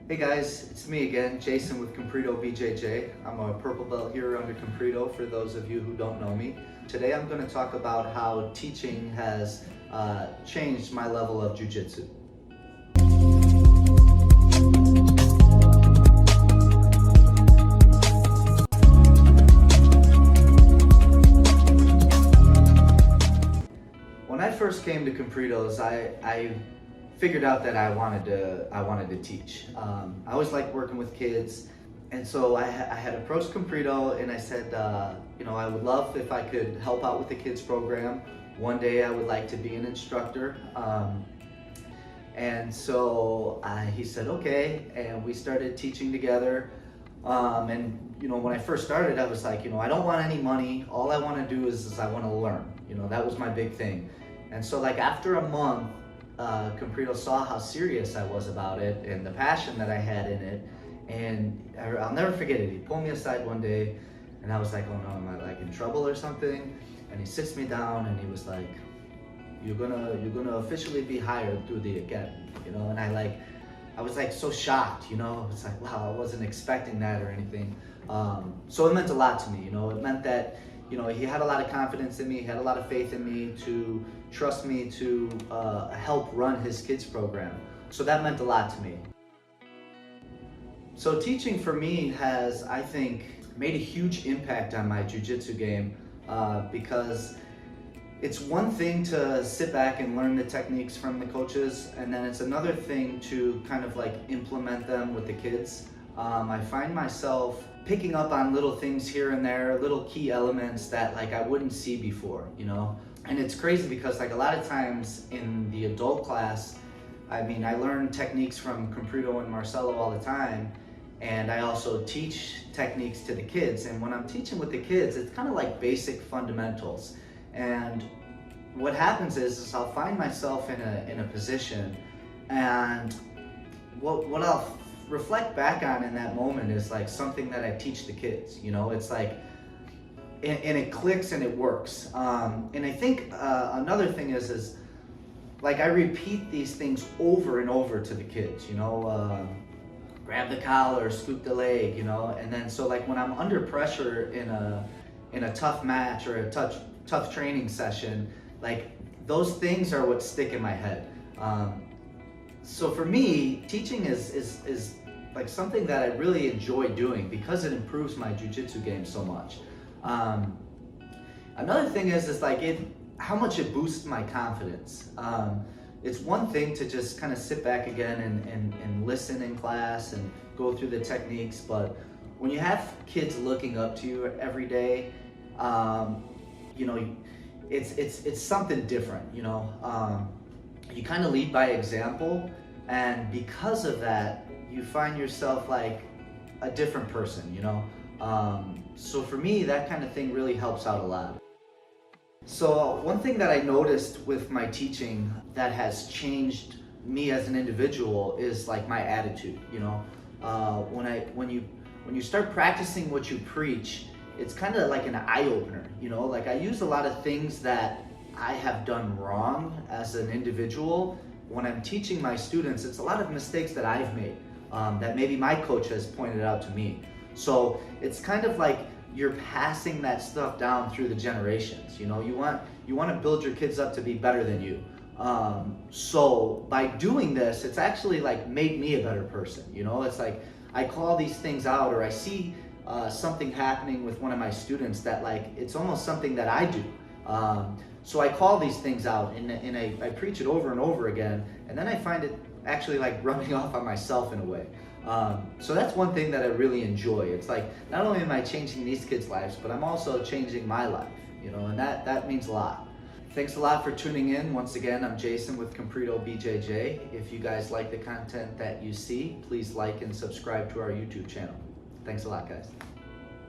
Hey guys, it's me again, Jason with Comprido BJJ. I'm a purple belt here under Comprido for those of you who don't know me. Today I'm going to talk about how teaching has changed my level of Jiu Jitsu. When I first came to Comprido's, I figured out that I wanted to teach. I always liked working with kids, and so I had approached Comprido and I said, I would love if I could help out with the kids program. One day I would like to be an instructor. And so he said, okay, and we started teaching together. When I first started, I was like, I don't want any money. All I want to do is I want to learn. That was my big thing. And so after a month, Comprido saw how serious I was about it and the passion that I had in it, and I'll never forget it. He pulled me aside one day and I was like, oh no, am I in trouble or something? And he sits me down and he was like, you're gonna officially be hired through the academy, and I was so shocked, it's like, wow, I wasn't expecting that or anything. So it meant a lot to me, it meant that he had a lot of confidence in me, he had a lot of faith in me to trust me to help run his kids program. So that meant a lot to me. So teaching for me has, I think, made a huge impact on my jiu-jitsu game because it's one thing to sit back and learn the techniques from the coaches, and then it's another thing to kind of implement them with the kids. I find myself picking up on little things here and there, little key elements that I wouldn't see before, And it's crazy because a lot of times in the adult class, I learn techniques from Comprido and Marcelo all the time, and I also teach techniques to the kids. And when I'm teaching with the kids, it's kind of basic fundamentals. And what happens is I'll find myself in a position, and what I'll reflect back on in that moment is something that I teach the kids. It's and it clicks and it works. And I think another thing is I repeat these things over and over to the kids. Grab the collar, scoop the leg, and then so when I'm under pressure in a tough match or a tough training session, those things are what stick in my head. So for me, teaching is something that I really enjoy doing because it improves my jiu-jitsu game so much. Another thing is how much it boosts my confidence. It's one thing to just kind of sit back again and listen in class and go through the techniques, but when you have kids looking up to you every day, it's something different. You kind of lead by example, and because of that, you find yourself a different person. So for me, that kind of thing really helps out a lot. So one thing that I noticed with my teaching that has changed me as an individual is my attitude. When you start practicing what you preach, it's kind of an eye-opener. I use a lot of things that I have done wrong as an individual. When I'm teaching my students, it's a lot of mistakes that I've made that maybe my coach has pointed out to me. So it's kind of you're passing that stuff down through the generations. You want to build your kids up to be better than you. So by doing this, it's actually made me a better person. It's I call these things out, or I see something happening with one of my students that it's almost something that I do. So I call these things out and I preach it over and over again, and then I find it actually rubbing off on myself in a way. So that's one thing that I really enjoy. It's not only am I changing these kids' lives, but I'm also changing my life, and that means a lot. Thanks a lot for tuning in. Once again, I'm Jason with Comprido BJJ. If you guys like the content that you see, please like and subscribe to our YouTube channel. Thanks a lot, guys.